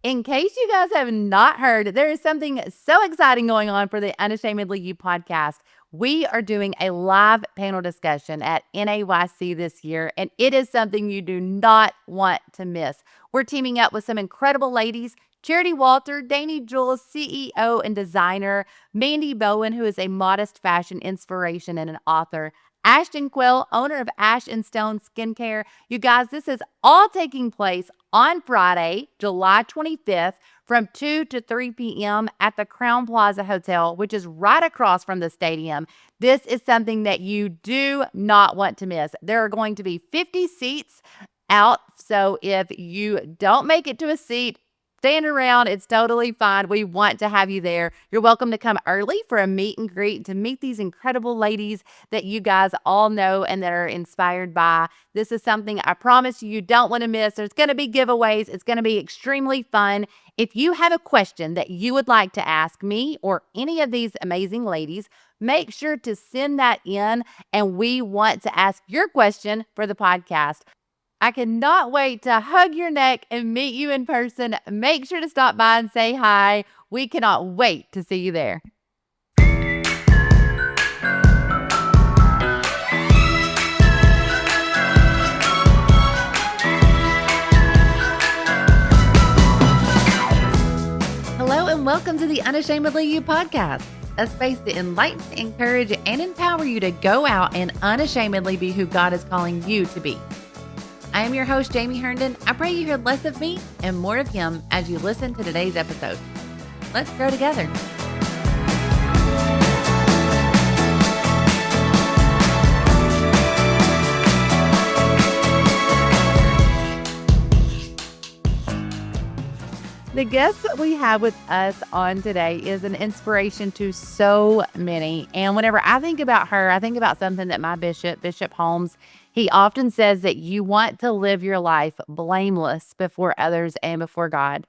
In case you guys have not heard, there is something so exciting going on for the Unashamedly You podcast. We are doing a live panel discussion at NAYC this year, and it is something you do not want to miss. We're teaming up with some incredible ladies. Charity Walter, Danny Jules, CEO and designer, Mandy Bowen, who is a modest fashion inspiration and an author, Ashton Quill, owner of Ash and Stone Skincare. You guys, this is all taking place on Friday, July 25th from 2 to 3 p.m. at the Crown Plaza Hotel, which is right across from the stadium. This is something that you do not want to miss. There are going to be 50 seats out. So if you don't make it to a seat, stand around. It's totally fine. We want to have you there. You're welcome to come early for a meet and greet to meet these incredible ladies that you guys all know and that are inspired by. This is something I promise you don't want to miss. There's going to be giveaways. It's going to be extremely fun. If you have a question that you would like to ask me or any of these amazing ladies, make sure to send that in, and we want to ask your question for the podcast. I cannot wait to hug your neck and meet you in person. Make sure to stop by and say hi. We cannot wait to see you there. Hello and welcome to the Unashamedly You podcast, a space to enlighten, encourage, and empower you to go out and unashamedly be who God is calling you to be. I am your host, Jamie Herndon. I pray you hear less of me and more of him as you listen to today's episode. Let's grow together. The guest that we have with us on today is an inspiration to so many. And whenever I think about her, I think about something that my Bishop Holmes, he often says that you want to live your life blameless before others and before God.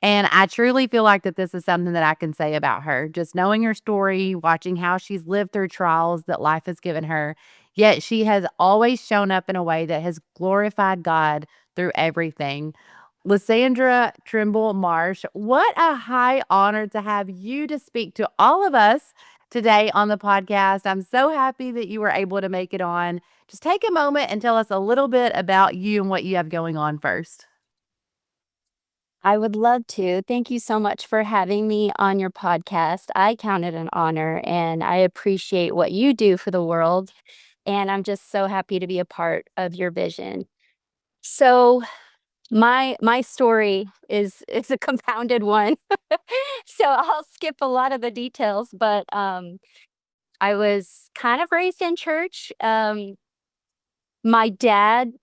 And I truly feel like that this is something that I can say about her. Just knowing her story, watching how she's lived through trials that life has given her, yet she has always shown up in a way that has glorified God through everything. Lysandra Trimble-Marsh, what a high honor to have you to speak to all of us today on the podcast. I'm so happy that you were able to make it on. Just take a moment and tell us a little bit about you and what you have going on first. I would love to. Thank you so much for having me on your podcast. I count it an honor and I appreciate what you do for the world. And I'm just so happy to be a part of your vision. So my story is it's a compounded one. So I'll skip a lot of the details, but I was kind of raised in church. My dad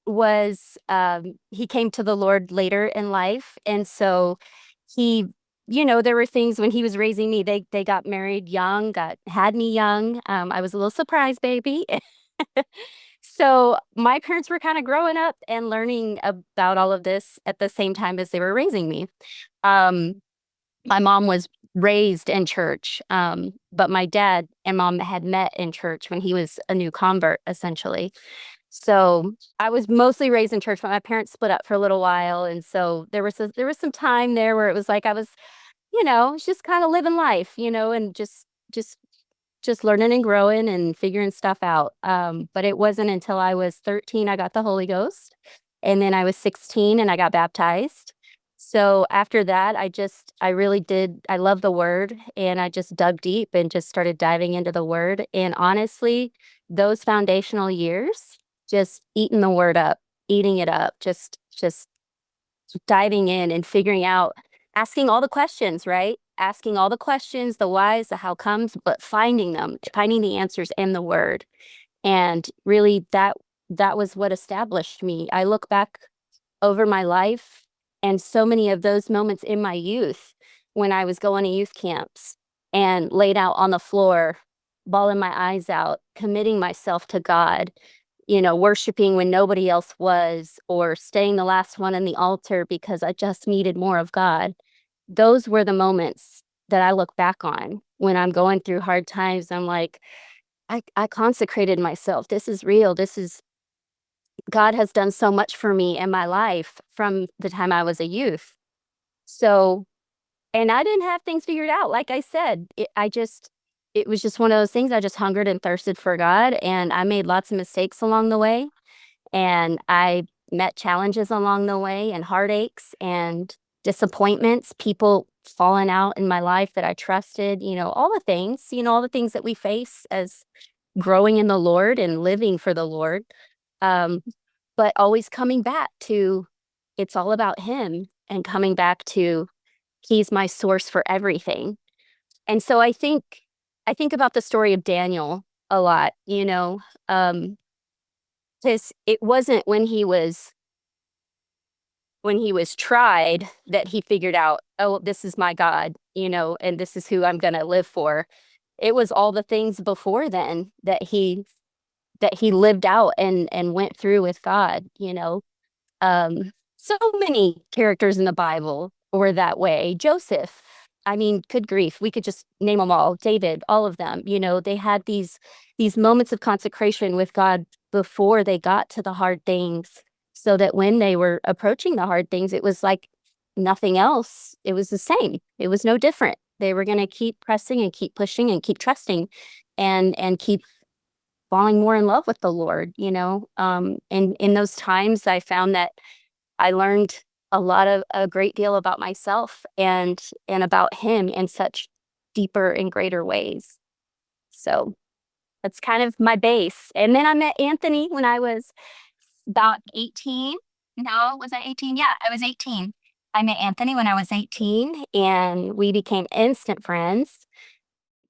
was he came to the Lord later in life, and so he there were things when he was raising me. They got married young, got had me young. I was a little surprise baby. So my parents were kind of growing up and learning about all of this at the same time as they were raising me. Um, my mom was raised in church, but my dad and mom had met in church when he was a new convert, essentially. So I was mostly raised in church, but my parents split up for a little while, and so there was some time there where it was like I was, just kind of living life, and just learning and growing and figuring stuff out. But it wasn't until I was 13 I got the Holy Ghost, and then I was 16 and I got baptized. So after that, I really did. I love the Word, and I just dug deep and just started diving into the Word. And honestly, those foundational years, just eating the Word up, eating it up, just diving in and figuring out, asking all the questions, right? Asking all the questions, the whys, the how comes, but finding them, finding the answers in the Word. And really that was what established me. I look back over my life and so many of those moments in my youth when I was going to youth camps and laid out on the floor, bawling my eyes out, committing myself to God, worshiping when nobody else was, or staying the last one in the altar because I just needed more of God. Those were the moments that I look back on when I'm going through hard times. I'm like, I consecrated myself. This is real. God has done so much for me in my life from the time I was a youth. So, and I didn't have things figured out. Like I said, it was just one of those things. I just hungered and thirsted for God, and I made lots of mistakes along the way, and I met challenges along the way, and heartaches and disappointments, people falling out in my life that I trusted, all the things that we face as growing in the Lord and living for the Lord. Um, but always coming back to it's all about Him, and coming back to He's my source for everything. And so I think about the story of Daniel a lot, um, 'cause it wasn't when he was tried that he figured out, "Oh, this is my God, and this is who I'm gonna live for." It was all the things before then that he lived out and went through with God. So many characters in the Bible were that way. Joseph, I mean, good grief, we could just name them all. David, all of them, they had these moments of consecration with God before they got to the hard things, so that when they were approaching the hard things, it was like nothing else. It was the same. It was no different. They were going to keep pressing and keep pushing and keep trusting and keep falling more in love with the Lord. And in those times I found that I learned a great deal about myself and about him in such deeper and greater ways. So that's kind of my base. And then I met Anthony when I was about 18. No, was I 18? Yeah, I was 18. I met Anthony when I was 18 and we became instant friends.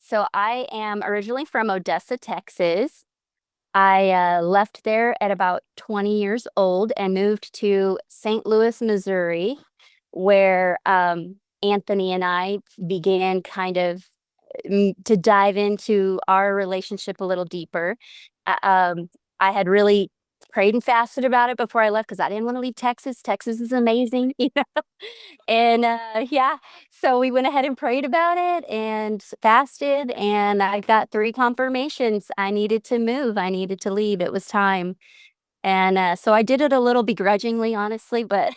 So I am originally from Odessa, Texas. I left there at about 20 years old and moved to St. Louis, Missouri, where Anthony and I began kind of to dive into our relationship a little deeper. I had really prayed and fasted about it before I left because I didn't want to leave Texas. Texas is amazing, And yeah, so we went ahead and prayed about it and fasted, and I got 3 confirmations. I needed to move. I needed to leave. It was time. And so I did it a little begrudgingly, honestly, but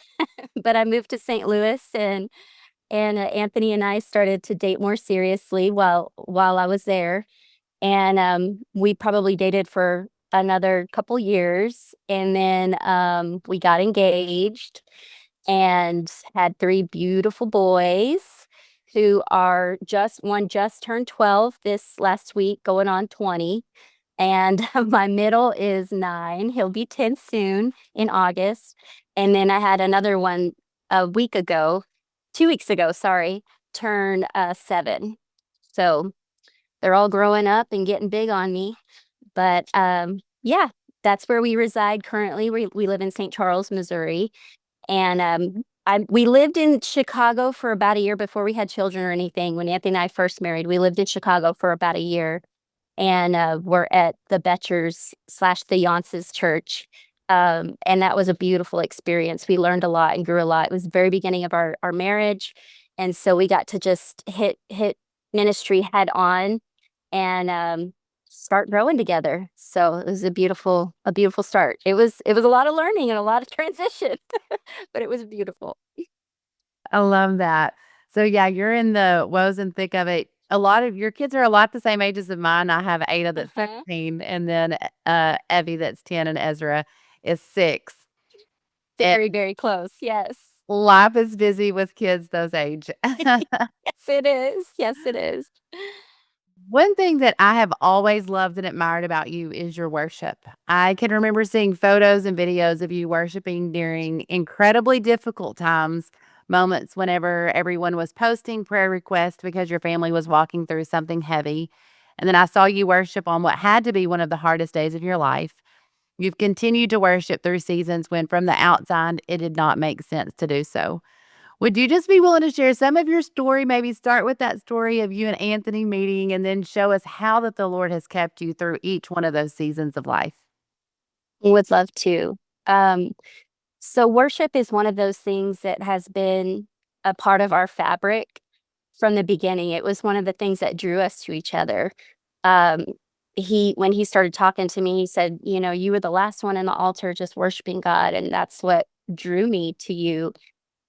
but I moved to St. Louis, and Anthony and I started to date more seriously while I was there. And we probably dated for another couple years, and then we got engaged and had 3 beautiful boys who are just turned 12 this last week, going on 20, and my middle is 9, he'll be 10 soon in August, and then I had another one a week ago 2 weeks ago, sorry, turn, 7. So, they're all growing up and getting big on me, but, yeah, that's where we reside currently. We live in St. Charles, Missouri, and, we lived in Chicago for about a year before we had children or anything. When Anthony and I first married, we lived in Chicago for about a year, and, we're at the Betchers/the Yancey's church, and that was a beautiful experience. We learned a lot and grew a lot. It was the very beginning of our marriage, and so we got to just hit ministry head on and, start growing together. So it was a beautiful start. It was a lot of learning and a lot of transition, but it was beautiful. I love that. So, yeah, you're in the woes and thick of it. A lot of your kids are a lot the same ages of mine. I have Ada that's Mhm. 16, and then, Evie that's 10, and Ezra is 6. And Very, very close. Yes. life is busy with kids those age. Yes, it is. Yes, it is. One thing that I have always loved and admired about you is your worship. I can remember seeing photos and videos of you worshiping during incredibly difficult times, moments whenever everyone was posting prayer requests because your family was walking through something heavy. And then I saw you worship on what had to be one of the hardest days of your life. You've continued to worship through seasons when, from the outside, it did not make sense to do so. Would you just be willing to share some of your story? Maybe start with that story of you and Anthony meeting and then show us how that the Lord has kept you through each one of those seasons of life. Would love to. Um, so worship is one of those things that has been a part of our fabric from the beginning. It was one of the things that drew us to each other. Um, when he started talking to me, he said, "You were the last one in the altar just worshiping God, and that's what drew me to you."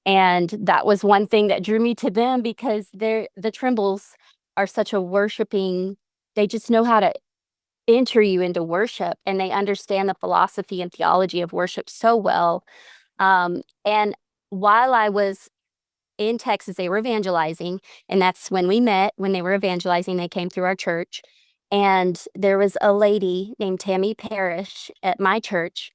And that was one thing that drew me to them, because the Trimbles are such a worshiping, they just know how to enter you into worship, and they understand the philosophy and theology of worship so well. And while I was in Texas, they were evangelizing, and that's when we met. When they were evangelizing, they came through our church, and there was a lady named Tammy Parrish at my church.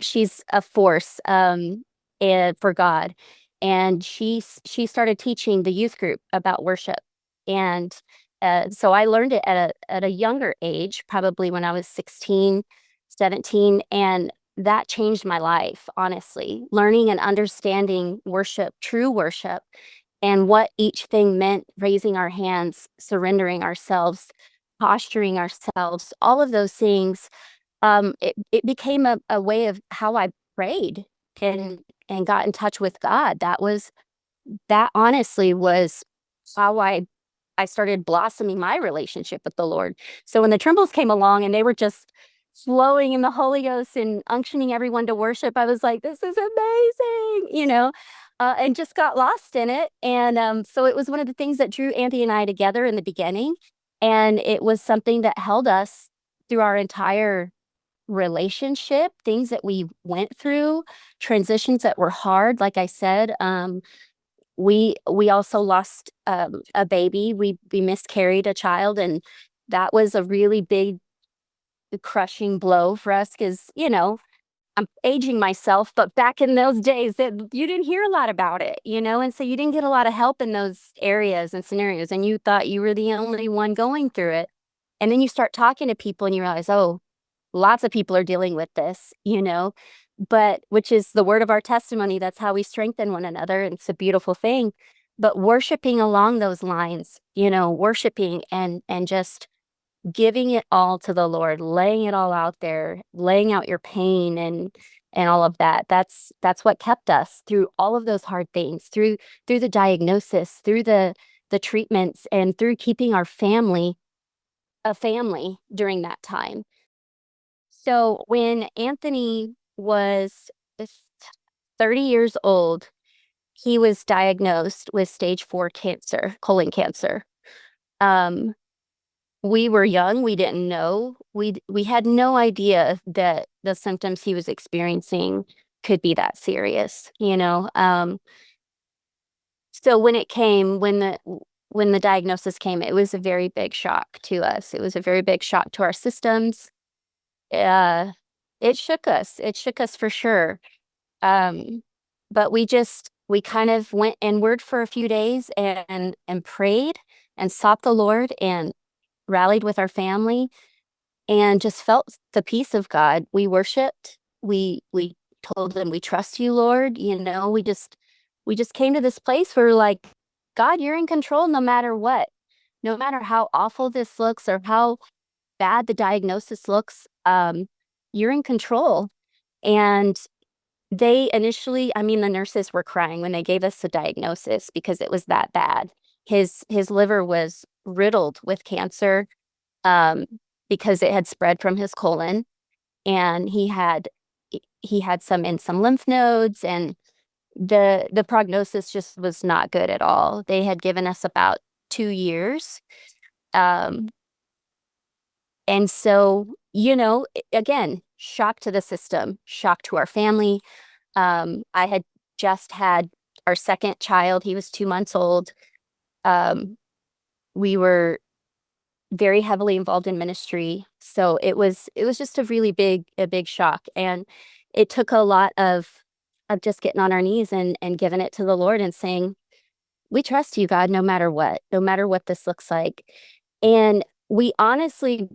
She's a force, for God, and she started teaching the youth group about worship, and so I learned it at a younger age, probably when I was 16, 17, and that changed my life, honestly. Learning and understanding worship, true worship, and what each thing meant, raising our hands, surrendering ourselves, posturing ourselves, all of those things. It became a way of how I prayed and got in touch with God. That honestly was how I started blossoming my relationship with the Lord. So when the Trimbles came along and they were just flowing in the Holy Ghost and unctioning everyone to worship, I was like, this is amazing, and just got lost in it. And so it was one of the things that drew Andy and I together in the beginning. And it was something that held us through our entire relationship, things that we went through, transitions that were hard. Like I said, we also lost a baby. We miscarried a child, and that was a really big crushing blow for us, because I'm aging myself, but back in those days, you didn't hear a lot about it, and so you didn't get a lot of help in those areas and scenarios, and you thought you were the only one going through it. And then you start talking to people and you realize, oh, lots of people are dealing with this, but which is the word of our testimony. That's how we strengthen one another. And it's a beautiful thing. But worshiping along those lines, worshiping and just giving it all to the Lord, laying it all out there, laying out your pain and all of that. That's what kept us through all of those hard things, through the diagnosis, through the treatments, and through keeping our family a family during that time. So when Anthony was 30 years old, he was diagnosed with stage 4 cancer, colon cancer. Um, we were young, we didn't know. We had no idea that the symptoms he was experiencing could be that serious. So when the diagnosis came, it was a very big shock to us. It was a very big shock to our systems. Uh, it shook us. It shook us for sure. Um, but we kind of went inward for a few days and prayed and sought the Lord and rallied with our family and just felt the peace of God. We worshiped. We told him, we trust you, Lord. We just came to this place where we're like, God, you're in control no matter what. No matter how awful this looks or how bad the diagnosis looks, you're in control. And they initially, I mean, the nurses were crying when they gave us the diagnosis because it was that bad. His liver was riddled with cancer, um, because it had spread from his colon, and he had some in some lymph nodes, and the prognosis just was not good at all. They had given us about 2 years. Um, and so, again, shock to the system, shock to our family. I had just had our second child. He was 2 months old. Um, we were very heavily involved in ministry. So it was just a big shock. And it took a lot of just getting on our knees and giving it to the Lord and saying, we trust you, God, no matter what this looks like. And we honestly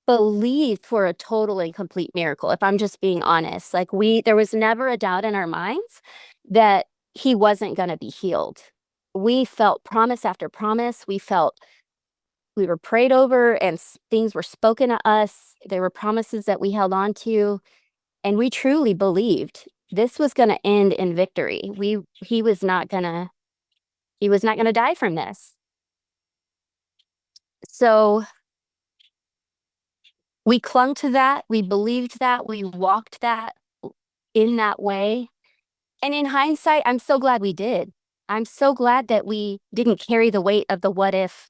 believed for a total and complete miracle, if I'm just being honest. Like, there was never a doubt in our minds that he wasn't going to be healed. We felt promise after promise. We were prayed over, and things were spoken to us. There were promises that we held on to, and we truly believed this was going to end in victory. He was not going to die from this. So we clung to that. We believed that. We walked that in that way. And in hindsight, I'm so glad we did. I'm so glad that we didn't carry the weight of the what if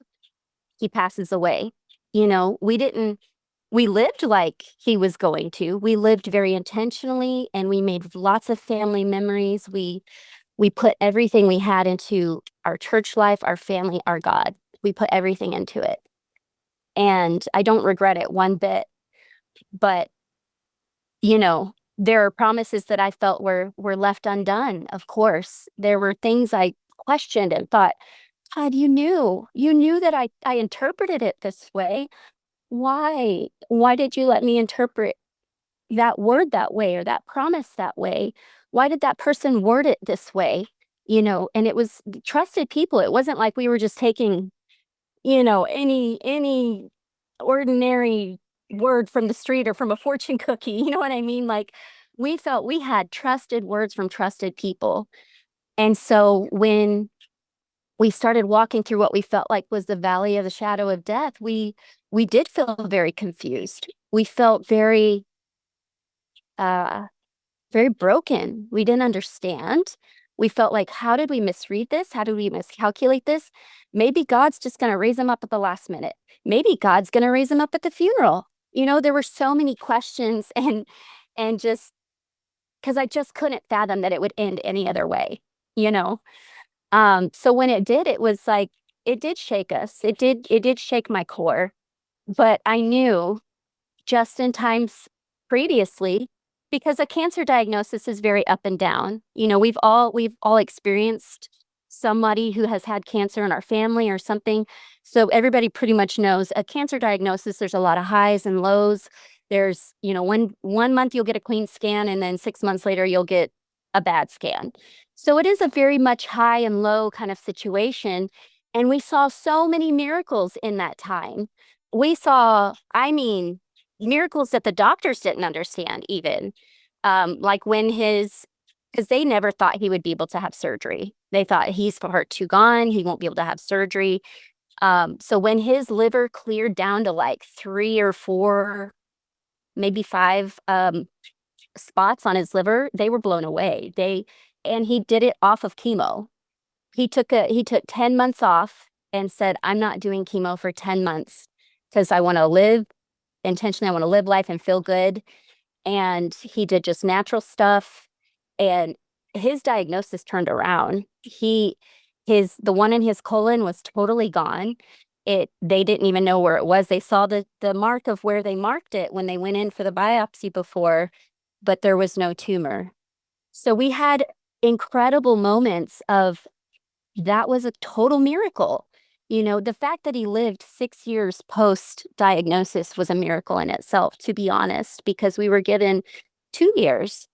he passes away. We lived like he was going to. We lived very intentionally and we made lots of family memories. We put everything we had into our church life, our family, our God. We put everything into it. And I don't regret it one bit, but there are promises that I felt were left undone. Of course, there were things I questioned and thought, God, you knew that I interpreted it this way. Why did you let me interpret that word that way or that promise that way? Why did that person word it this way? And it was trusted people. It wasn't like we were just taking, any ordinary word from the street or from a fortune cookie. You know what I mean? Like we felt we had trusted words from trusted people. And so when we started walking through what we felt like was the valley of the shadow of death, we did feel very confused. We felt uh very broken. We didn't understand. We felt like, how did we misread this? How did we miscalculate this? Maybe God's just going to raise him up at the last minute. Maybe God's going to raise him up at the funeral. There were so many questions and just because I just couldn't fathom that it would end any other way, you know? So when it did, it was like, it did shake us. It did shake my core, but I knew just in times previously because a cancer diagnosis is very up and down. We've all experienced somebody who has had cancer in our family or something. So everybody pretty much knows a cancer diagnosis, there's a lot of highs and lows. There's, one month you'll get a clean scan and then 6 months later you'll get a bad scan. So it is a very much high and low kind of situation. And we saw so many miracles in that time. We saw, I mean, miracles that the doctors didn't understand even. Like when because they never thought he would be able to have surgery. They thought he's far too gone. He won't be able to have surgery. So when his liver cleared down to like 3 or 4, maybe 5 spots on his liver, they were blown away. And he did it off of chemo. He took 10 months off and said, I'm not doing chemo for 10 months because I want to live intentionally. I want to live life and feel good. And he did just natural stuff. And his diagnosis turned around. The one in his colon was totally gone. They didn't even know where it was. They saw the mark of where they marked it when they went in for the biopsy before, but there was no tumor. So we had incredible moments of that was a total miracle. The fact that he lived 6 years post diagnosis was a miracle in itself, to be honest, because we were given 2 years,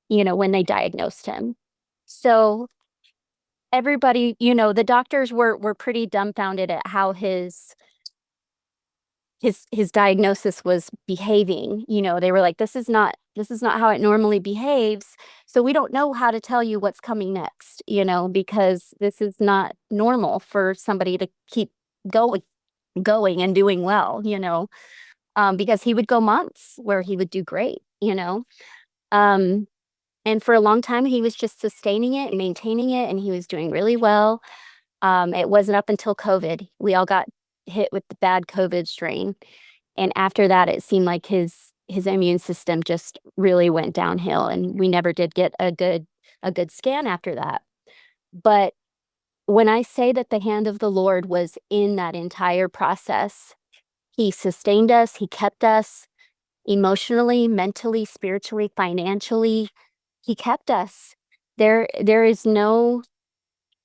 when they diagnosed him. So everybody, the doctors were pretty dumbfounded at how his diagnosis was behaving. They were like, this is not how it normally behaves. So we don't know how to tell you what's coming next, because this is not normal for somebody to keep going and doing well, because he would go months where he would do great. Um, and for a long time, he was just sustaining it and maintaining it, and he was doing really well. It wasn't up until COVID. We all got hit with the bad COVID strain. And after that, it seemed like his immune system just really went downhill, and we never did get a good scan after that. But when I say that the hand of the Lord was in that entire process, he sustained us, he kept us emotionally, mentally, spiritually, financially. He kept us. There is no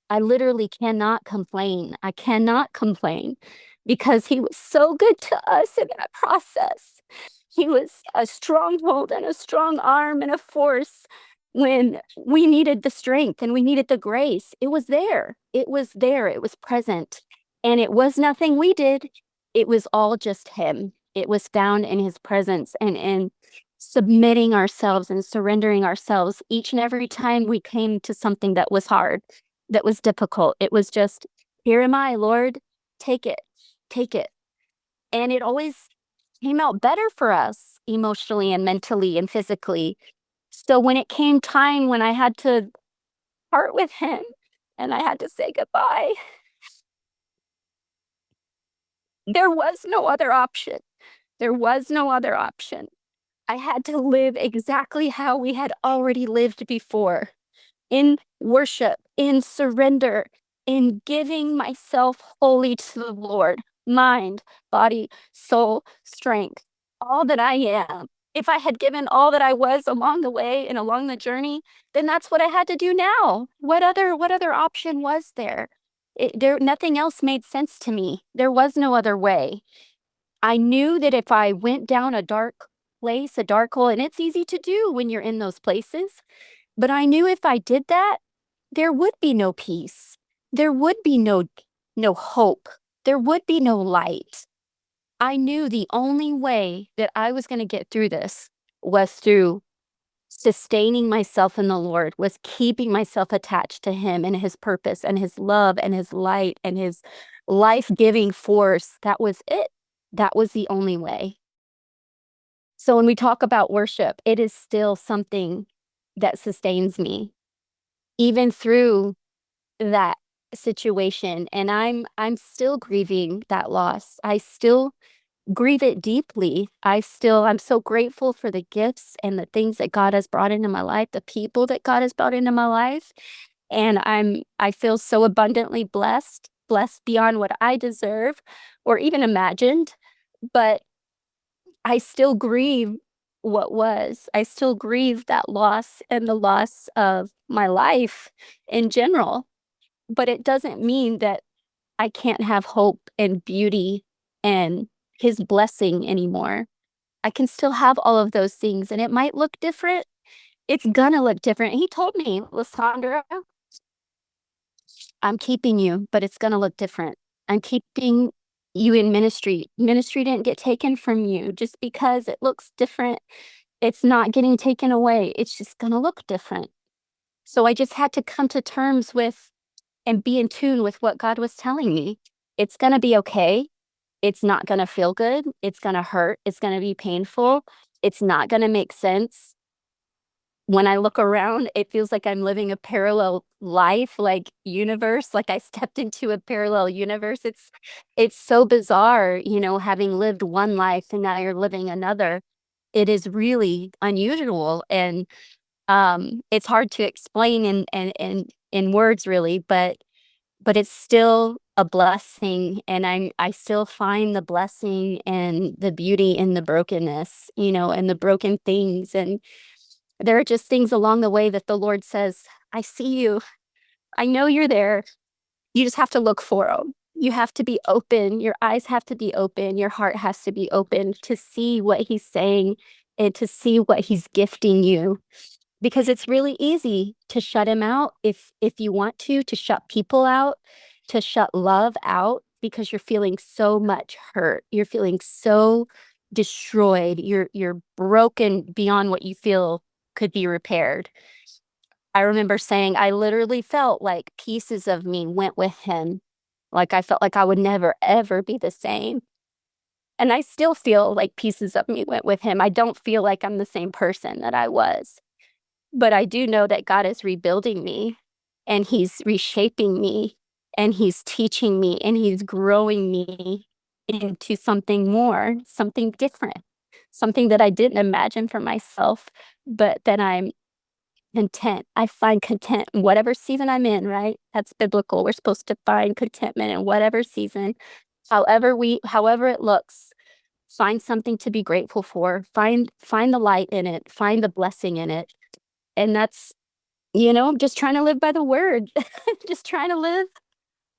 I literally cannot complain. I cannot complain because he was so good to us in that process. He was a stronghold and a strong arm and a force when we needed the strength and we needed the grace. It was there. It was there. It was present. And it was nothing we did. It was all just him. It was found in his presence and in submitting ourselves and surrendering ourselves each and every time we came to something that was hard, that was difficult. It was just, here am I, Lord, take it, take it. And it always came out better for us emotionally and mentally and physically. So when it came time when I had to part with him and I had to say goodbye, there was no other option. There was no other option. I had to live exactly how we had already lived before, in worship, in surrender, in giving myself wholly to the Lord, mind, body, soul, strength, all that I am. If I had given all that I was along the way and along the journey, then that's what I had to do now. What other option was there? Nothing else made sense to me. There was no other way. I knew that if I went down a dark place, a dark hole, and it's easy to do when you're in those places, but I knew if I did that, there would be no peace. There would be no hope. There would be no light. I knew the only way that I was going to get through this was through sustaining myself in the Lord, was keeping myself attached to him and his purpose and his love and his light and his life-giving force. That was it. That was the only way. So when we talk about worship, it is still something that sustains me even through that situation, and I'm still grieving that loss. I still grieve it deeply. I'm so grateful for the gifts and the things that God has brought into my life, the people that God has brought into my life, and I feel so abundantly blessed, blessed beyond what I deserve or even imagined, but I still grieve what was. I still grieve that loss and the loss of my life in general, but it doesn't mean that I can't have hope and beauty and his blessing anymore. I can still have all of those things, and it might look different. It's gonna look different. He told me, Lysandra, I'm keeping you, but it's gonna look different. I'm keeping you in ministry. Ministry didn't get taken from you just because it looks different. It's not getting taken away. It's just gonna look different. So I just had to come to terms with and be in tune with what God was telling me. It's gonna be okay. It's not gonna feel good. It's gonna hurt. It's gonna be painful. It's not gonna make sense. When I look around, it feels like I'm living a parallel life, like universe, like I stepped into a parallel universe. It's so bizarre, having lived one life and now you're living another. It is really unusual, and it's hard to explain in words really, but it's still a blessing, and I still find the blessing and the beauty in the brokenness, and the broken things, and there are just things along the way that the Lord says, "I see you. I know you're there. You just have to look for them. You have to be open. Your eyes have to be open. Your heart has to be open to see what he's saying and to see what he's gifting you." Because it's really easy to shut him out if you want to shut people out, to shut love out because you're feeling so much hurt. You're feeling so destroyed. You're broken beyond what you feel could be repaired. I remember saying I literally felt like pieces of me went with him. Like I felt like I would never ever be the same. And I still feel like pieces of me went with him. I don't feel like I'm the same person that I was. But I do know that God is rebuilding me, and he's reshaping me, and he's teaching me, and he's growing me into something more, something different, something that I didn't imagine for myself, but that I'm content. I find content in whatever season I'm in, right? That's biblical. We're supposed to find contentment in whatever season, however it looks. Find something to be grateful for. Find the light in it. Find the blessing in it. And that's, just trying to live by the word, just trying to live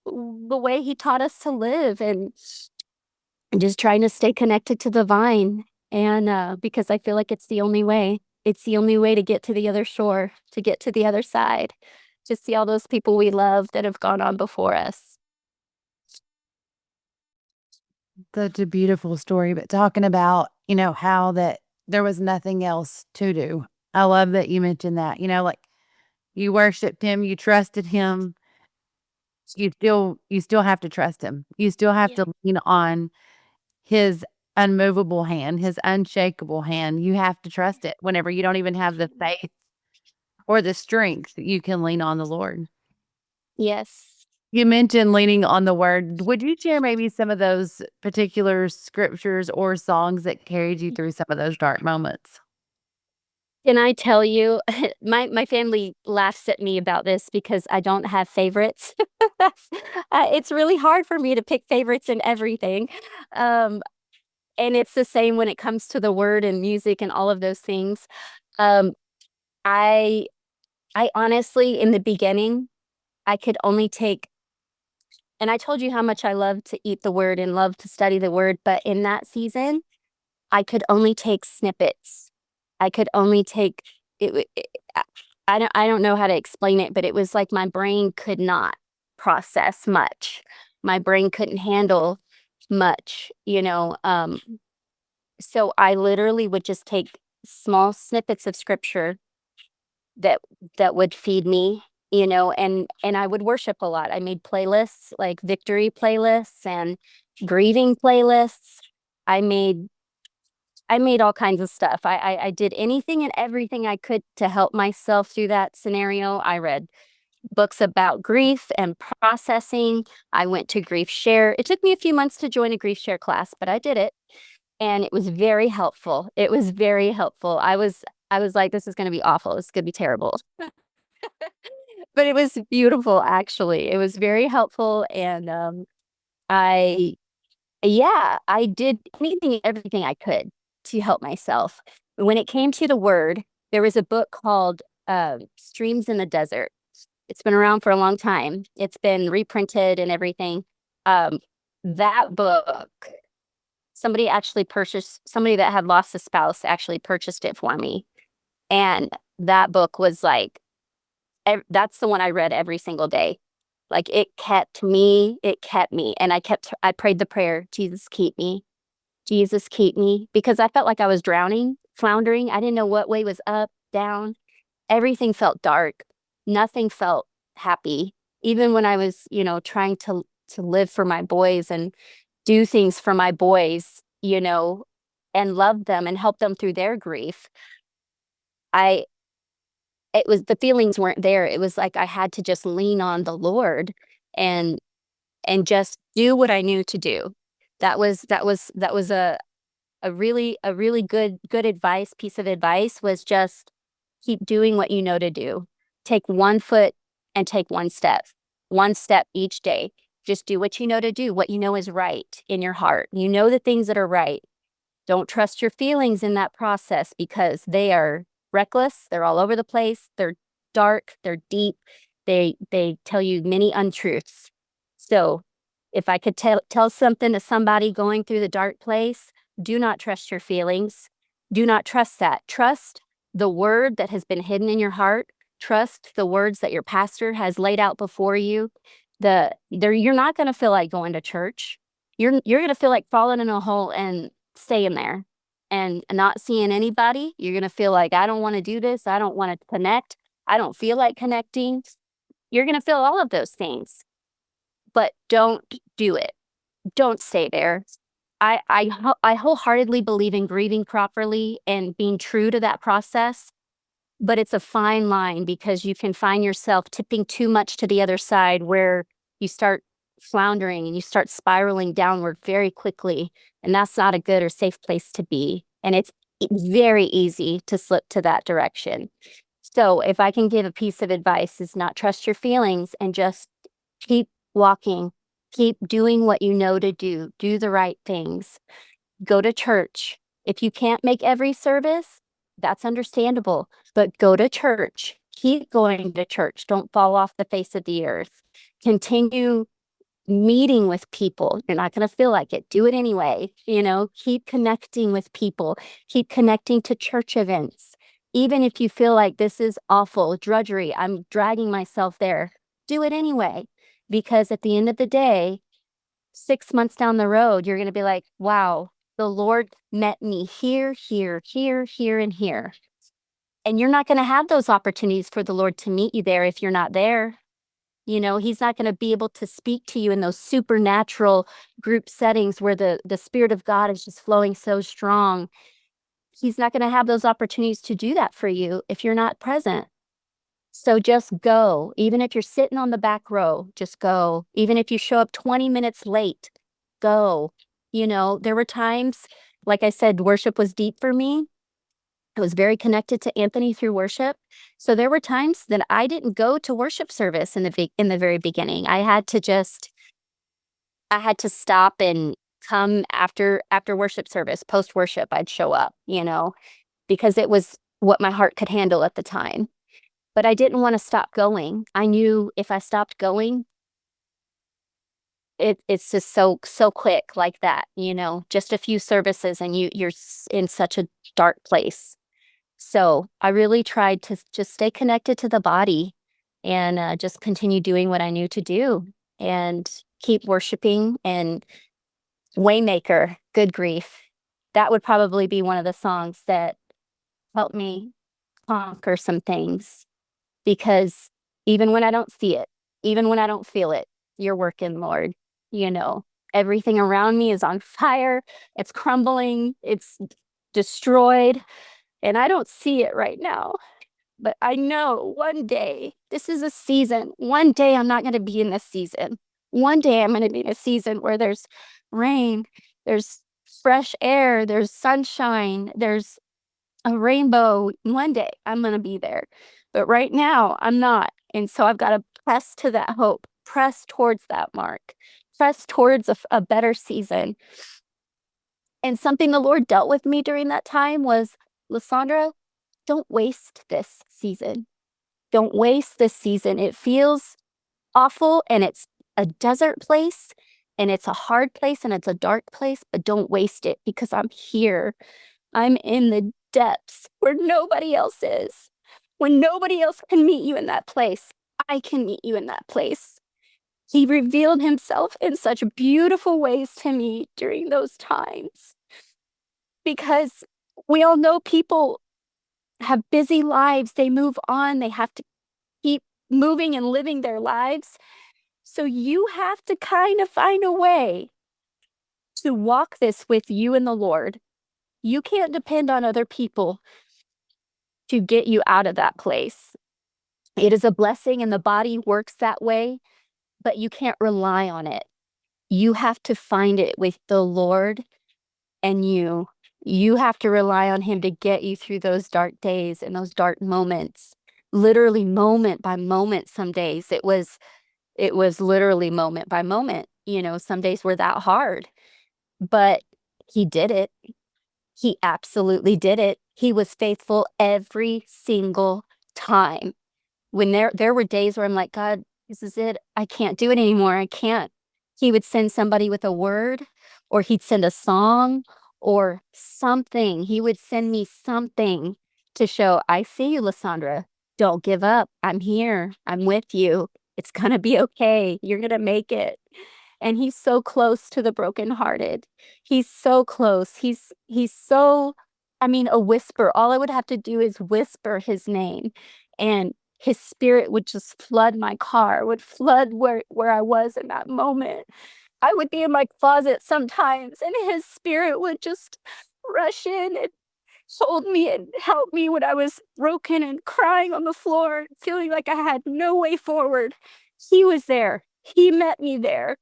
the way he taught us to live, and just trying to stay connected to the vine. And because I feel like it's the only way. It's the only way to get to the other shore, to get to the other side, to see all those people we love that have gone on before us. Such a beautiful story, but talking about, how that there was nothing else to do. I love that you mentioned that, like you worshiped him, you trusted him, you still have to trust him. You still have Yeah. to lean on his unmovable hand, his unshakable hand. You have to trust it whenever you don't even have the faith or the strength, you can lean on the Lord. Yes. You mentioned leaning on the word. Would you share maybe some of those particular scriptures or songs that carried you through some of those dark moments? Can I tell you, my family laughs at me about this because I don't have favorites. That's it's really hard for me to pick favorites in everything. Um, and it's the same when it comes to the word and music and all of those things. Um, I I honestly, in the beginning, I could only take and I told you how much I love to eat the word and love to study the word, but in that season, I could only take snippets. I could only take it w it I don't know how to explain it, but it was like my brain could not process much. My brain couldn't handle much, so I literally would just take small snippets of scripture that that would feed me, and I would worship a lot. I made playlists, like victory playlists and grieving playlists. I made I made all kinds of stuff. I did anything and everything I could to help myself through that scenario. I read books about grief and processing. I went to Grief Share. It took me a few months to join a Grief Share class, but I did it, and it was very helpful. It was very helpful. I was like, "This is gonna be awful. This is gonna be terrible." But it was beautiful, actually. It was very helpful, and, I yeah, I did anything and everything I could to help myself. When it came to the word, there was a book called, Streams in the Desert. It's been around for a long time. It's been reprinted and everything. Um, that book, somebody that had lost a spouse actually purchased it for me, and that book was like that's the one I read every single day. Like, it kept me, and I prayed the prayer, "Jesus, keep me. Jesus, keep me," because I felt like I was drowning, floundering. I didn't know what way was up, down. Everything felt dark. Nothing felt happy. Even when I was, trying to live for my boys and do things for my boys, and love them and help them through their grief, I the feelings weren't there. It was like I had to just lean on the Lord and just do what I knew to do. That was a really good advice piece of advice was just keep doing what you know to do. Take one foot and take one step each day. Just do what you know to do, what you know is right in your heart. You know the things that are right. Don't trust your feelings in that process because they are reckless, they're all over the place, they're dark, they're deep, they tell you many untruths. So, if I could tell something to somebody going through the dark place, do not trust your feelings. Do not trust that. Trust the word that has been hidden in your heart. Trust the words that your pastor has laid out before you. You're not going to feel like going to church. You're going to feel like falling in a hole and staying there and not seeing anybody. You're going to feel like, I don't want to do this. I don't want to connect. I don't feel like connecting. You're going to feel all of those things, but don't do it. Don't stay there. I wholeheartedly believe in grieving properly and being true to that process, but it's a fine line because you can find yourself tipping too much to the other side where you start floundering and you start spiraling downward very quickly, and that's not a good or safe place to be, and it's very easy to slip to that direction. So, if I can give a piece of advice is not trust your feelings and just keep walking, keep doing what you know to do, do the right things. Go to church. If you can't make every service, that's understandable, but go to church. Keep going to church. Don't fall off the face of the earth. Continue meeting with people. You're not going to feel like it. Do it anyway. Keep connecting with people. Keep connecting to church events. Even if you feel like this is awful, drudgery, I'm dragging myself there, do it anyway. Because at the end of the day, 6 months down the road, you're going to be like, wow, the Lord met me here, here, here, here, and here. And you're not going to have those opportunities for the Lord to meet you there if you're not there. He's not going to be able to speak to you in those supernatural group settings where the Spirit of God is just flowing so strong. He's not going to have those opportunities to do that for you if you're not present. So just go. Even if you're sitting on the back row, just go. Even if you show up 20 minutes late, go. There were times, like I said, worship was deep for me. I was very connected to Anthony through worship. So there were times that I didn't go to worship service in the very beginning. I had to stop and come after worship service, post worship, I'd show up, because it was what my heart could handle at the time. But I didn't want to stop going. I knew if I stopped going, it's just so quick like that, just a few services and you're in such a dark place. So I really tried to just stay connected to the body and just continue doing what I knew to do and keep worshiping. And Waymaker, good grief. That would probably be one of the songs that helped me conquer some things, because even when I don't see it, even when I don't feel it, you're working, Lord. Everything around me is on fire. It's crumbling. It's destroyed. And I don't see it right now. But I know one day, this is a season. One day I'm not going to be in this season. One day I'm going to be in a season where there's rain, there's fresh air, there's sunshine, there's a rainbow. One day I'm going to be there. But right now I'm not. And so I've got to press to that hope, press towards that mark, press towards a better season. And something the Lord dealt with me during that time was, Lysandra, don't waste this season. Don't waste this season. It feels awful and it's a desert place and it's a hard place and it's a dark place, but don't waste it, because I'm here. I'm in the depths where nobody else is. When nobody else can meet you in that place, I can meet you in that place. He revealed himself in such beautiful ways to me during those times, because we all know people have busy lives. They move on. They have to keep moving and living their lives. So you have to kind of find a way to walk this with you and the Lord. You can't depend on other people to get you out of that place. It is a blessing and the body works that way, but you can't rely on it. You have to find it with the Lord, and you have to rely on him to get you through those dark days and those dark moments. Literally moment by moment. Some days it was literally moment by moment. Some days were that hard, but he did it. He absolutely did it. He was faithful every single time. When there were days where I'm like, God, this is it. I can't do it anymore. I can't. He would send somebody with a word, or he'd send a song or something. He would send me something to show, I see you, Lysandra. Don't give up. I'm here. I'm with you. It's going to be okay. You're going to make it. And he's so close to the brokenhearted. He's so close. He's so, a whisper. All I would have to do is whisper his name, and his spirit would just flood my car, would flood where I was in that moment. I would be in my closet sometimes, and his spirit would just rush in and hold me and help me when I was broken and crying on the floor, feeling like I had no way forward. He was there. He met me there.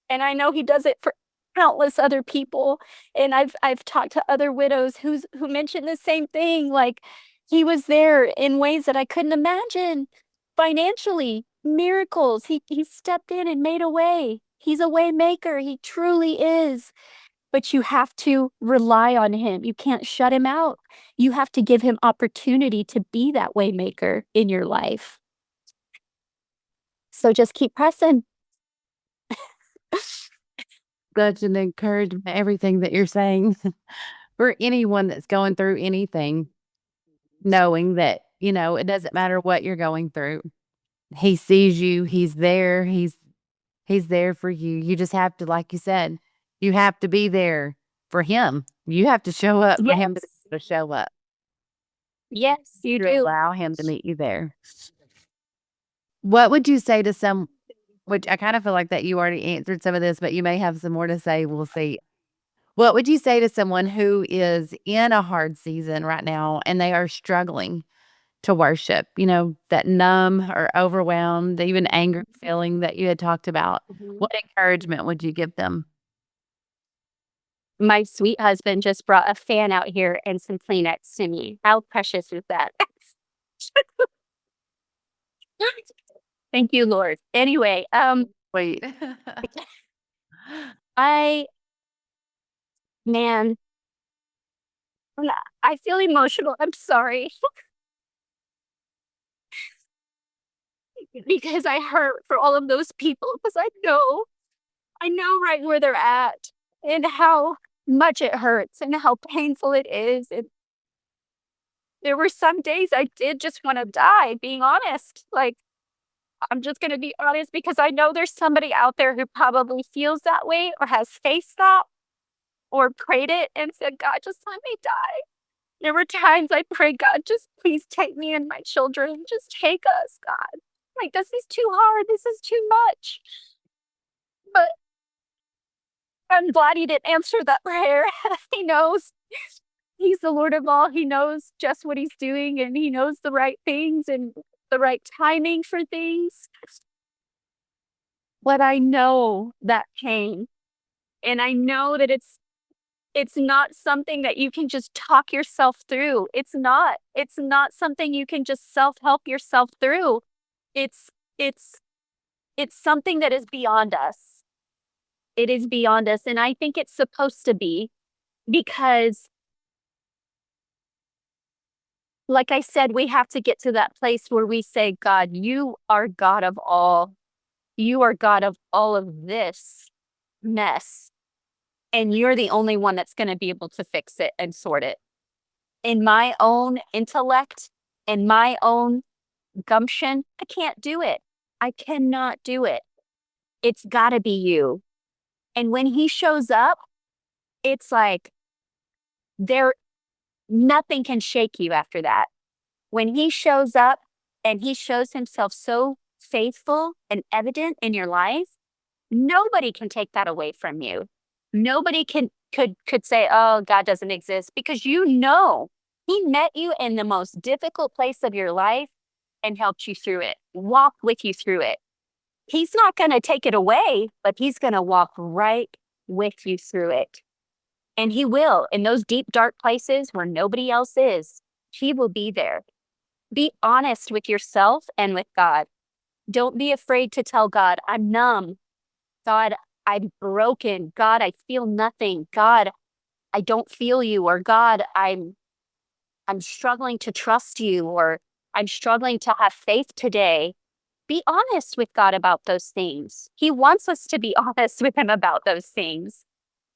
And I know he does it for countless other people. And I've talked to other widows who mentioned the same thing. Like, he was there in ways that I couldn't imagine. Financially, miracles. He stepped in and made a way. He's a way maker. He truly is. But you have to rely on him. You can't shut him out. You have to give him opportunity to be that way maker in your life. So just keep pressing. Such an encouragement, everything that you're saying for anyone that's going through anything, knowing that, it doesn't matter what you're going through. He sees you. He's there. He's there for you. You just have to, like you said, you have to be there for him. You have to show up for him to show up. Yes, you To do. allow him to meet you there. What would you say to which I kind of feel like that you already answered some of this, but you may have some more to say. We'll see. What would you say to someone who is in a hard season right now and they are struggling to worship? That numb or overwhelmed, even angry feeling that you had talked about. Mhm. What encouragement would you give them? My sweet husband just brought a fan out here and some Kleenex to me. How precious is that? Thank you, Lord. Anyway, Wait. I man, I feel emotional. I'm sorry because I hurt for all of those people because I know right where they're at and how much it hurts and how painful it is. And there were some days I did just want to die, being honest. Like, I'm just going to be honest because I know there's somebody out there who probably feels that way or has faced that or prayed it and said, God, just let me die. There were times I prayed, God, just please take me and my children. Just take us, God. Like, this is too hard. This is too much. But I'm glad he didn't answer that prayer. He knows. He's the Lord of all. He knows just what he's doing and he knows the right things and the right timing for things. But I know that pain. And I know that it's not something that you can just talk yourself through. It's not. It's not something you can just self-help yourself through. It's it's it's something that is beyond us. It is beyond us. And I think it's supposed to be because like I said, we have to get to that place where we say, God, you are God of all. You are God of all of this mess. And you're the only one that's going to be able to fix it and sort it. In my own intellect, in my own gumption, I can't do it. I cannot do it. It's got to be you. And when he shows up, it's like there nothing can shake you after that. When he shows up and he shows himself so faithful and evident in your life, nobody can take that away from you. Nobody could say, "Oh, God doesn't exist," because you know he met you in the most difficult place of your life and helped you through it, walked with you through it. He's not going to take it away, but he's going to walk right with you through it. And he will in those deep, dark places where nobody else is. He will be there. Be honest with yourself and with God. Don't be afraid to tell God, I'm numb. God, I'm broken. God, I feel nothing. God, I don't feel you. Or God, I'm struggling to trust you, or I'm struggling to have faith today. Be honest with God about those things. He wants us to be honest with him about those things.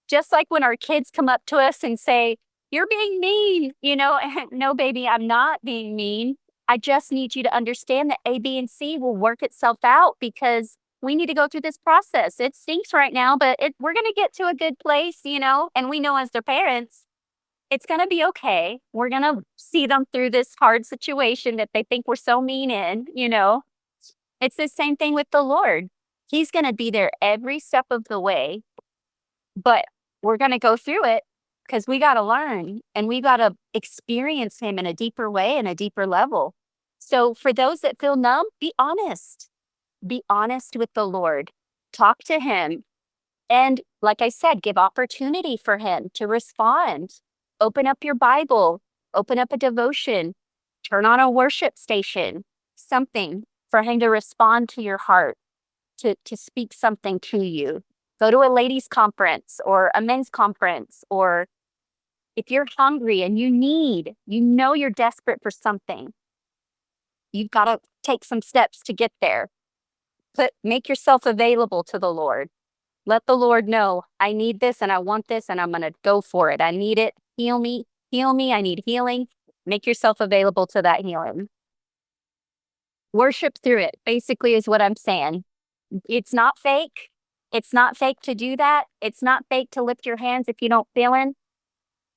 Just like when our kids come up to us and say, "You're being mean," no, baby, I'm not being mean. I just need you to understand that A, B, and C will work itself out because we need to go through this process. It stinks right now, but we're going to get to a good place, and we know as their parents, it's going to be okay. We're going to see them through this hard situation that they think we're so mean in. It's the same thing with the Lord. He's going to be there every step of the way, but we're going to go through it because we got to learn and we got to experience him in a deeper way and a deeper level. So for those that feel numb, be honest. Be honest with the Lord. Talk to him. And like I said, give opportunity for him to respond. Open up your Bible, open up a devotion, turn on a worship station, something for him to respond to your heart, to speak something to you. Go to a ladies' conference or a men's conference, or if you're hungry and you're desperate for something, you've got to take some steps to get there. Make yourself available to the Lord. Let the Lord know, I need this and I want this and I'm going to go for it. I need it. Heal me. Heal me. I need healing. Make yourself available to that healing. Worship through it, basically, is what I'm saying. It's not fake. It's not fake to do that. It's not fake to lift your hands if you don't feel him.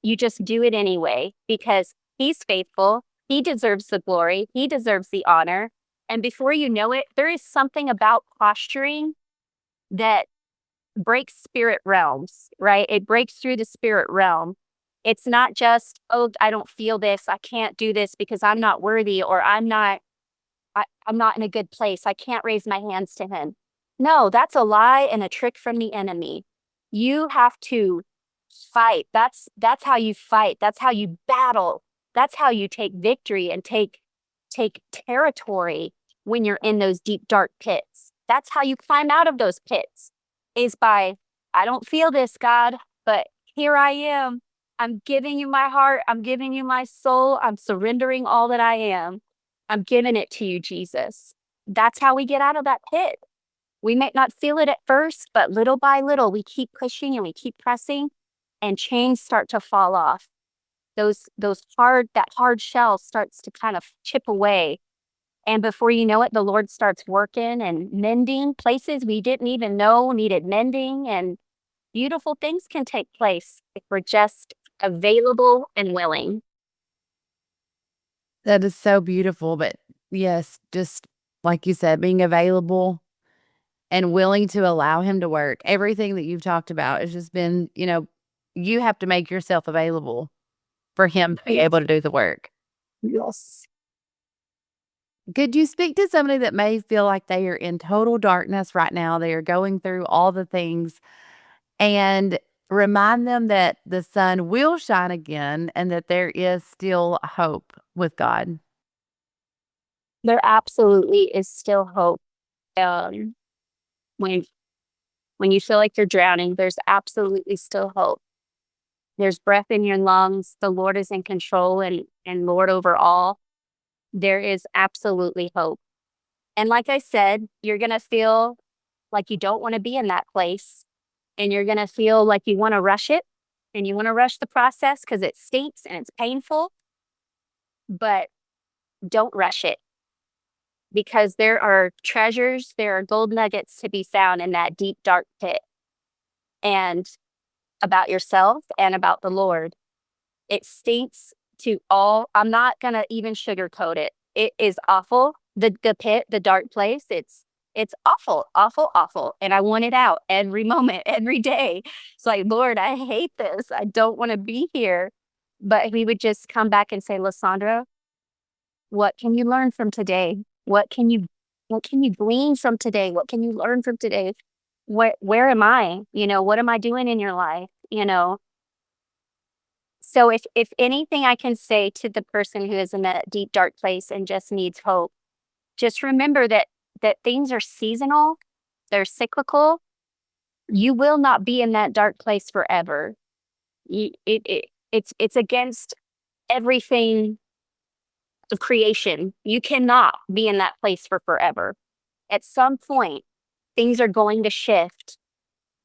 You just do it anyway because he's faithful. He deserves the glory. He deserves the honor. And before you know it, there is something about posturing that breaks spirit realms, right? It breaks through the spirit realm. It's not just, oh, I don't feel this. I can't do this because I'm not worthy, or I'm not in a good place. I can't raise my hands to him. No, that's a lie and a trick from the enemy. You have to fight. That's how you fight. That's how you battle. That's how you take victory and take territory when you're in those deep dark pits. That's how you climb out of those pits, is by, I don't feel this, God, but here I am. I'm giving you my heart. I'm giving you my soul. I'm surrendering all that I am. I'm giving it to you, Jesus. That's how we get out of that pit. We might not feel it at first, but little by little, we keep pushing and we keep pressing, and chains start to fall off. That hard shell starts to kind of chip away. And before you know it, the Lord starts working and mending places we didn't even know needed mending. And beautiful things can take place if we're just available and willing. That is so beautiful, but yes, just like you said, being available and willing to allow him to work. Everything that you've talked about has just been, you have to make yourself available for him to be Yes. able to do the work. Yes. Could you speak to somebody that may feel like they are in total darkness right now? They are going through all the things, and remind them that the sun will shine again and that there is still hope with God. There absolutely is still hope. Um, when when you feel like you're drowning, there's absolutely still hope. There's breath in your lungs. The Lord is in control and Lord over all. There is absolutely hope. And like I said, you're going to feel like you don't want to be in that place. And you're going to feel like you want to rush it, and you want to rush the process because it stinks and it's painful. But don't rush it, because there are treasures, there are gold nuggets to be found in that deep, dark pit, and about yourself and about the Lord. It stinks to all. I'm not going to even sugarcoat it. It is awful. The pit, the dark place, it's awful, awful, awful. And I want it out every moment, every day. It's like, Lord, I hate this. I don't want to be here. But we would just come back and say, Lysandra, what can you learn from today? What can you glean from today? What can you learn from today? Where am I? What am I doing in your life? So if anything I can say to the person who is in that deep dark place and just needs hope, just remember that things are seasonal, they're cyclical. You will not be in that dark place forever. It's against everything of creation. You cannot be in that place for forever. At some point, things are going to shift.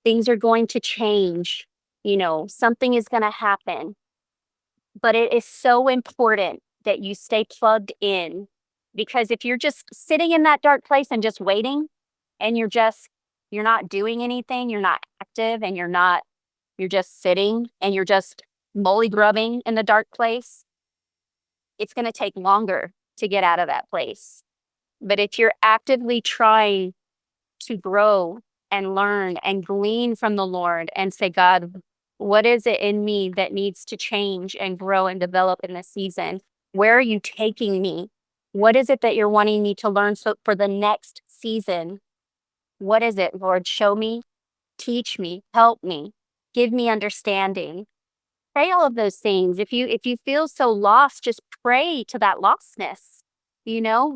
Things are going to change. Something is going to happen. But it is so important that you stay plugged in, because if you're just sitting in that dark place and just waiting, and you're not doing anything, you're not active, and you're just sitting and you're just molly grubbing in the dark place, it's going to take longer to get out of that place. But if you're actively trying to grow and learn and glean from the Lord and say, God, what is it in me that needs to change and grow and develop in this season? Where are you taking me? What is it that you're wanting me to learn for the next season? What is it, Lord? Show me, teach me, help me, give me understanding. Pray all of those things. If you feel so lost, just pray to that lostness.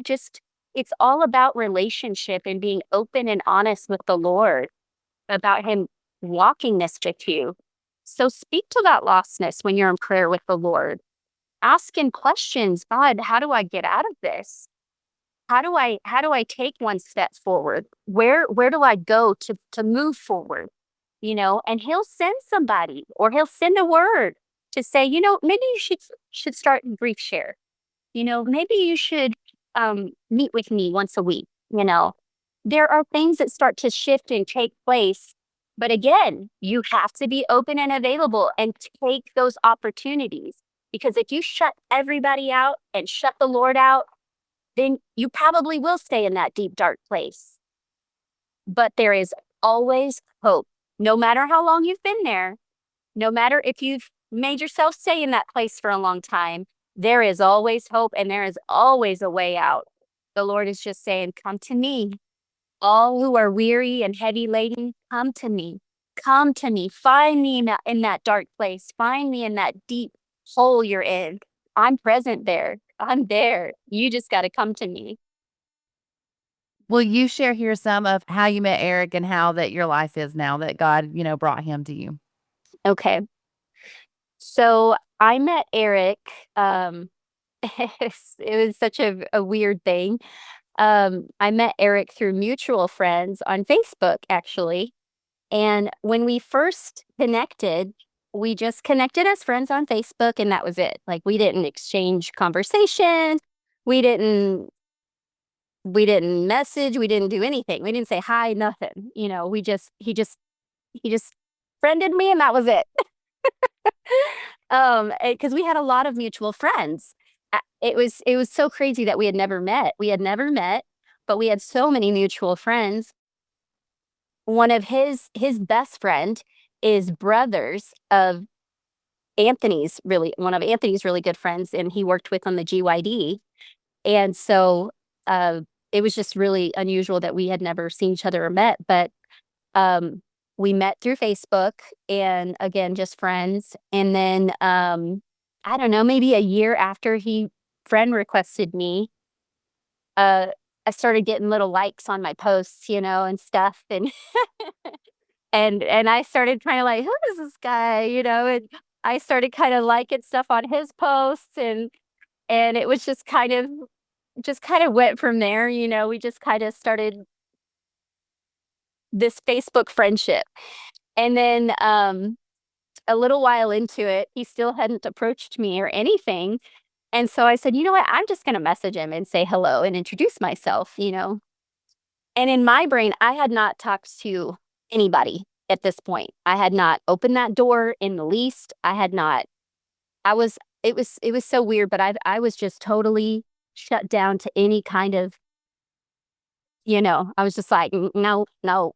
Just, it's all about relationship and being open and honest with the Lord about him walking this with you. So speak to that lostness when you're in prayer with the Lord. Ask him questions. God, how do I get out of this? How do I take one step forward? Where do I go to move forward? And he'll send somebody, or he'll send a word to say, maybe you should start grief share. Maybe you should meet with me once a week. There are things that start to shift and take place. But again, you have to be open and available and take those opportunities. Because if you shut everybody out and shut the Lord out, then you probably will stay in that deep, dark place. But there is always hope. No matter how long you've been there, no matter if you've made yourself stay in that place for a long time, there is always hope and there is always a way out. The Lord is just saying, come to me. All who are weary and heavy laden, come to me. Come to me. Find me in that dark place. Find me in that deep hole you're in. I'm present there. I'm there. You just got to come to me. Will you share here some of how you met Eric and how that your life is now that God, brought him to you? Okay. So I met Eric. It was such a weird thing. I met Eric through mutual friends on Facebook, actually. And when we first connected, we just connected as friends on Facebook, and that was it. Like, we didn't exchange conversation. We didn't we didn't message, we didn't do anything. We didn't say hi, nothing. We just he just friended me and that was it. Because we had a lot of mutual friends. It was so crazy that we had never met. We had never met, but we had so many mutual friends. One of his best friend is brothers of one of Anthony's really good friends, and he worked with on the GYD. And so uh, it was just really unusual that we had never seen each other or met, but um, we met through Facebook, and again, just friends. And then I don't know, maybe a year after he friend requested me, uh, I started getting little likes on my posts, and stuff, and and I started kind of like, who is this guy, and I started kind of liking stuff on his posts, and it was just kind of went from there. We just kind of started this Facebook friendship. And then a little while into it, he still hadn't approached me or anything. And so I said, you know what? I'm just going to message him and say hello and introduce myself. And in my brain, I had not talked to anybody at this point. I had not opened that door in the least. I had not, I was, it was so weird, but I was just totally shut down to any kind of, I was just like, No, no.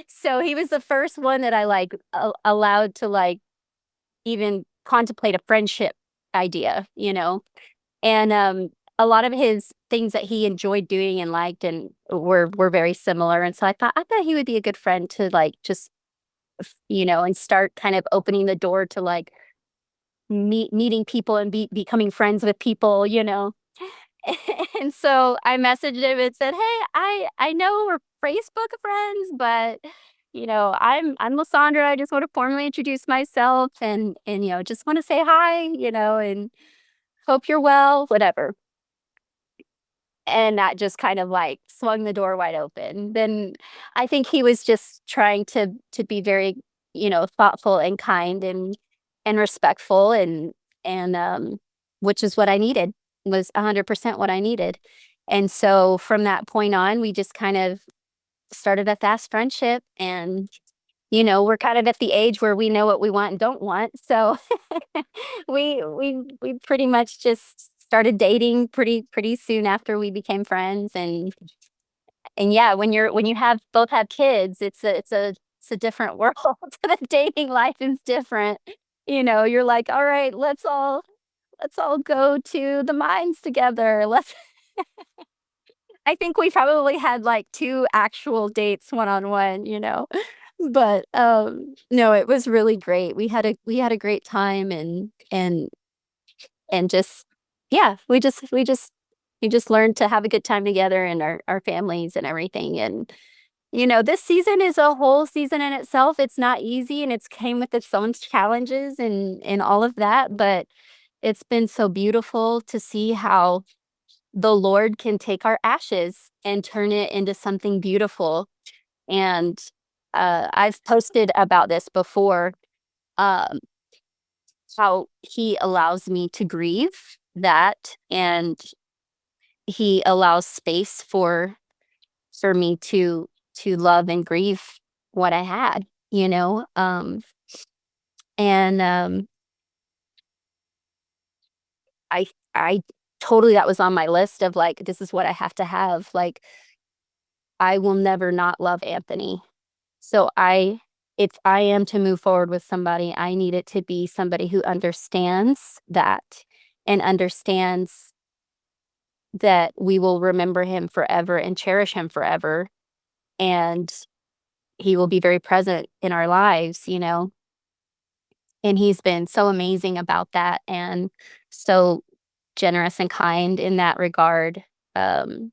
So he was the first one that I like allowed to like even contemplate a friendship idea. And a lot of his things that he enjoyed doing and liked and were very similar. And so I thought he would be a good friend to like just and start kind of opening the door to like meeting people and becoming friends with people. And so I messaged him and said, "Hey, I know we're Facebook friends, but I'm Lysandra. I just want to formally introduce myself and just want to say hi, and hope you're well, whatever." And that just kind of like swung the door wide open. Then I think he was just trying to be very, thoughtful and kind and respectful, and which is what I needed, was 100% what I needed. And so from that point on, we just kind of started a fast friendship, and we're kind of at the age where we know what we want and don't want. So we pretty much just started dating pretty soon after we became friends. And yeah, when you both have kids, it's a different world. The dating life is different. You're like, all right, let's all go to the mines together. Let's I think we probably had like two actual dates one on one. But no, it was really great. We had a great time, and just yeah, we just learned to have a good time together and our families and everything. And this season is a whole season in itself. It's not easy, and it's came with its own challenges and all of that, but it's been so beautiful to see how the Lord can take our ashes and turn it into something beautiful. And I've posted about this before, um, how he allows me to grieve that, and he allows space for me to love and grieve what I had. And I totally that was on my list of like, this is what I have to have. Like, I will never not love Anthony. So if I am to move forward with somebody, I need it to be somebody who understands that and understands that we will remember him forever and cherish him forever. And he will be very present in our lives, you know? And he's been so amazing about that and so generous and kind in that regard. Um,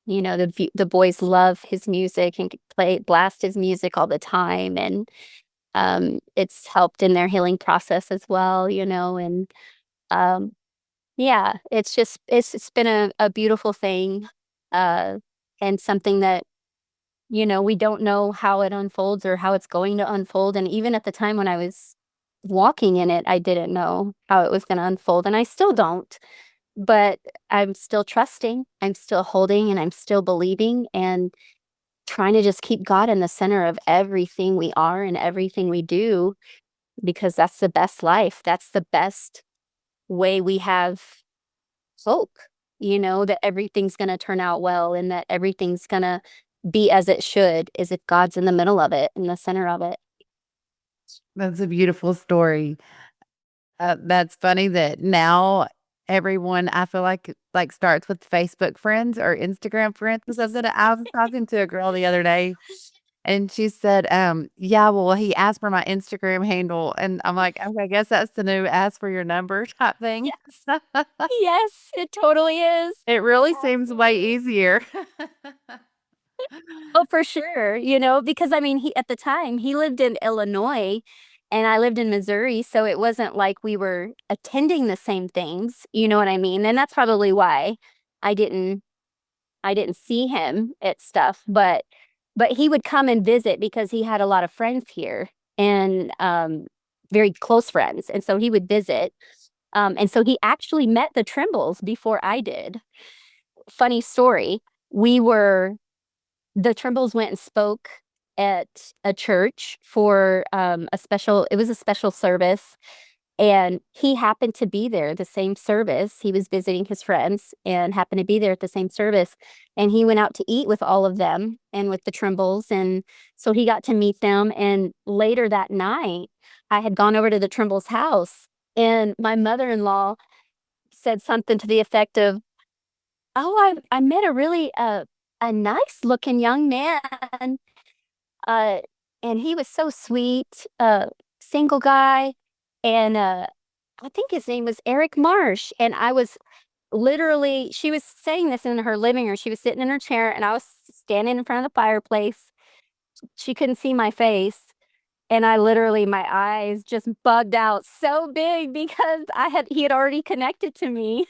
you know, the boys love his music and blast his music all the time, and it's helped in their healing process as well, you know, and um, yeah, it's been a beautiful thing, uh, and something that you know we don't know how it unfolds or how it's going to unfold, and even at the time when I was walking in it, I didn't know how it was going to unfold, and I still don't. But I'm still trusting, I'm still holding, and I'm still believing, and trying to just keep God in the center of everything we are and everything we do, because that's the best life. That's the best way we have hope, you know, that everything's going to turn out well and that everything's going to be as it should, is if God's in the middle of it, in the center of it. That's a beautiful story. That's funny that now everyone I feel like starts with Facebook friends or Instagram friends. I was talking to a girl the other day and she said, yeah, well, he asked for my Instagram handle. And I'm like, okay, I guess that's the new ask for your number type thing. Yes. Yes, it totally is. It really seems way Absolutely. easier. Oh, for sure, you know, because I mean, he at the time, he lived in Illinois and I lived in Missouri, so it wasn't like we were attending the same things, you know what I mean? And that's probably why I didn't I didn't see him at stuff, but he would come and visit because he had a lot of friends here and very close friends, and so he would visit. And so he actually met the Trimbles before I did. Funny story. We were the Trimbles went and spoke at a church for a special it was a special service, and he happened to be there the same service. He was visiting his friends and happened to be there at the same service, and he went out to eat with all of them and with the Trimbles, and so he got to meet them. And later that night, I had gone over to the Trimbles' house, and my mother-in-law said something to the effect of, "Oh, I met a really a nice looking young man, uh, and he was so sweet, single guy, and I think his name was Eric Marsh." And I was literally, she was saying this in her living room. She was sitting in her chair, and I was standing in front of the fireplace. She couldn't see my face. And I literally, my eyes just bugged out so big because he had already connected to me.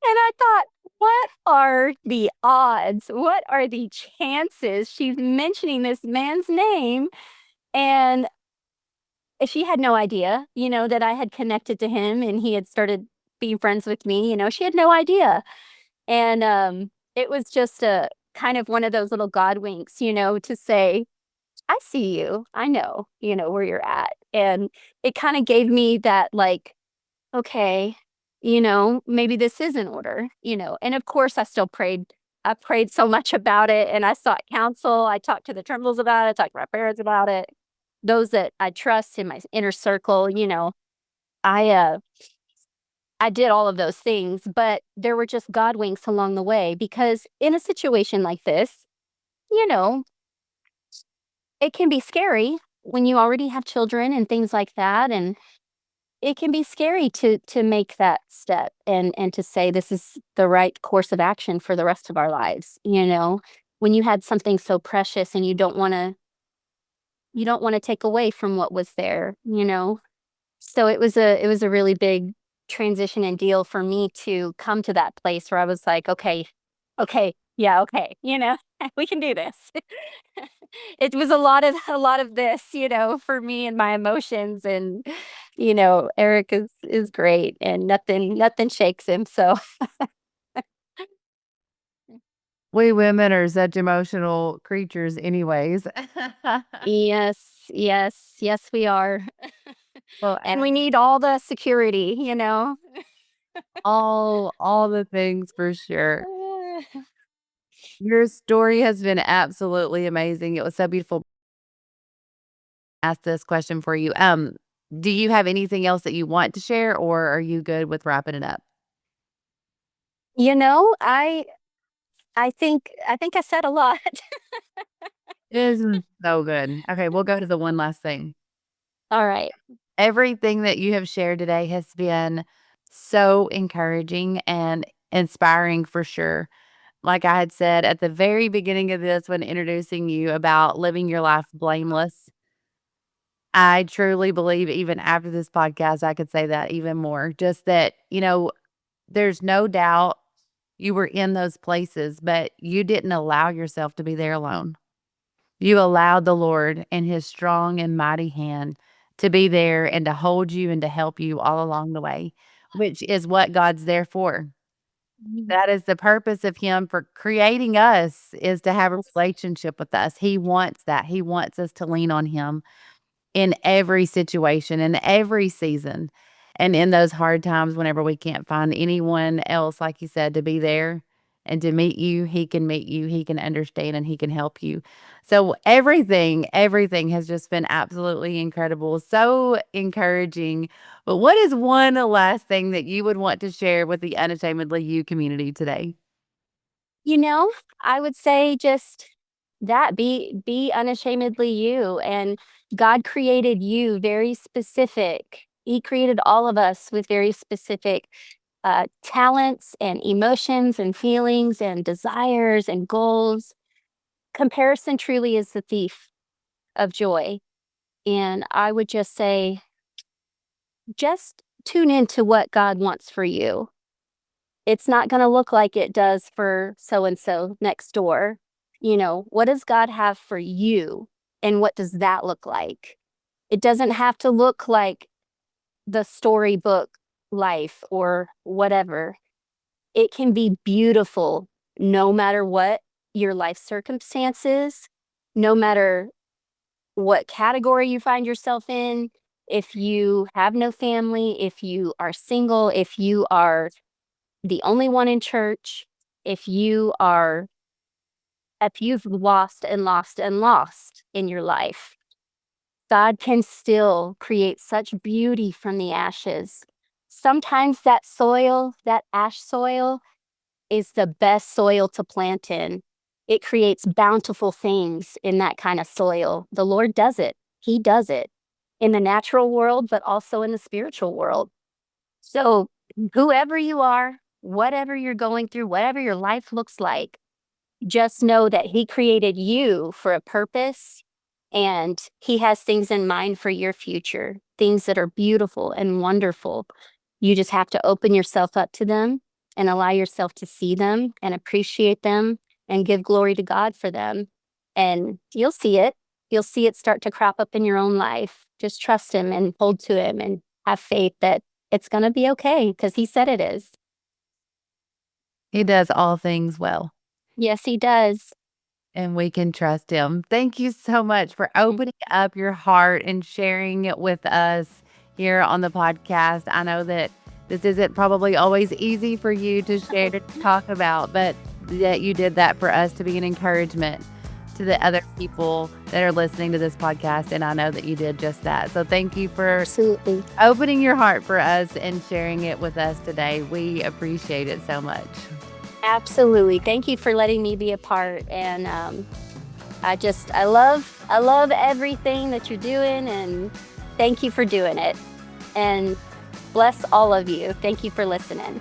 And I thought, what are the odds? What are the chances she's mentioning this man's name? And she had no idea, you know, that I had connected to him and he had started being friends with me. You know, she had no idea. And it was just a kind of one of those little God winks, you know, to say, I see you. I know, you know, where you're at. And it kind of gave me that, like, okay, you know, maybe this is in order, you know. And of course, I still prayed. I prayed so much about it and I sought counsel. I talked to the Trimbles about it, I talked to my parents about it. Those that I trust in my inner circle, you know, I uh I did all of those things, but there were just God winks along the way because in a situation like this, you know, it can be scary when you already have children and things like that, and it can be scary to make that step and to say this is the right course of action for the rest of our lives, you know? When you had something so precious and you don't wanna take away from what was there, you know? So it was a really big transition and deal for me to come to that place where I was like, "Okay, okay, yeah, okay, you know, we can do this." It was a lot of this, you know, for me and my emotions, and, you know, Eric is great and nothing shakes him, so We women are such emotional creatures anyways. yes, yes, yes, we are. Well, And we need all the security, all the things for sure. Your story has been absolutely amazing. It was so beautiful to ask this question for you. Do you have anything else that you want to share, or are you good with wrapping it up? You know, I think I said a lot. This is so good. Okay, we'll go to the one last thing. All right. Everything that you have shared today has been so encouraging and inspiring for sure. Like I had said at the very beginning of this when introducing you about living your life blameless, I truly believe even after this podcast, I could say that even more. Just that, there's no doubt you were in those places, but you didn't allow yourself to be there alone. You allowed the Lord and his strong and mighty hand to be there and to hold you and to help you all along the way, which is what God's there for. Mhm. That is the purpose of him for creating us, is to have a Yes. relationship with us. He wants that. He wants us to lean on him in every situation, in every season, and in those hard times whenever we can't find anyone else, like you said, to be there and to meet you, he can understand, and he can help you. So everything has just been absolutely incredible, so encouraging. But what is one last thing that you would want to share with the Unashamedly You community today? You know, I would say just that be unashamedly you, and God created you very specific. He created all of us with very specific talents and emotions and feelings and desires and goals. Comparison truly is the thief of joy. And I would just say, just tune into what God wants for you. It's not going to look like it does for so and so next door. What does God have for you? And what does that look like? It doesn't have to look like the storybook life or whatever. It can be beautiful no matter what your life circumstances, no matter what category you find yourself in. If you have no family, if you are single, if you are the only one in church, if you are if you've lost and lost and lost in your life, God can still create such beauty from the ashes. Sometimes that soil, that ash soil, is the best soil to plant in. It creates bountiful things in that kind of soil. The Lord does it. He does it in the natural world, but also in the spiritual world. So, whoever you are, whatever you're going through, whatever your life looks like, just know that He created you for a purpose, and He has things in mind for your future, things that are beautiful and wonderful. You just have to open yourself up to them and allow yourself to see them and appreciate them and give glory to God for them. And you'll see it. You'll see it start to crop up in your own life. Just trust Him and hold to Him and have faith that it's going to be okay because He said it is. He does all things well, Yes, He does. and we can trust him. Thank you so much for opening up your heart and sharing it with us here on the podcast. I know that this isn't probably always easy for you to share, to talk about, but that you did that for us to be an encouragement to the other people that are listening to this podcast. And I know that you did just that. So thank you for Absolutely. opening your heart for us and sharing it with us today. We appreciate it so much. Absolutely. Thank you for letting me be a part. And I love everything that you're doing, and thank you for doing it. And bless all of you. Thank you for listening.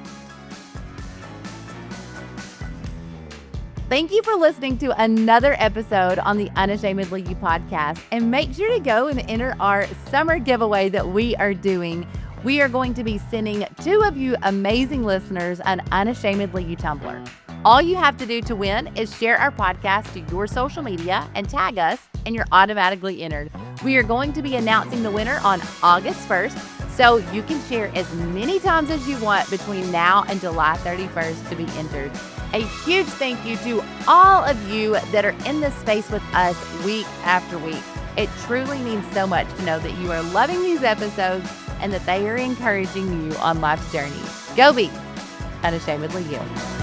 Thank you for listening to another episode on the Unashamedly You podcast. And make sure to go and enter our summer giveaway that we are doing. We are going to be sending 2 of you amazing listeners an Unashamedly You tumbler. All you have to do to win is share our podcast to your social media and tag us, and you're automatically entered. We are going to be announcing the winner on August 1st, so you can share as many times as you want between now and July 31st to be entered. A huge thank you to all of you that are in this space with us week after week. It truly means so much to know that you are loving these episodes and that they are encouraging you on life's journey. Go be unashamedly you.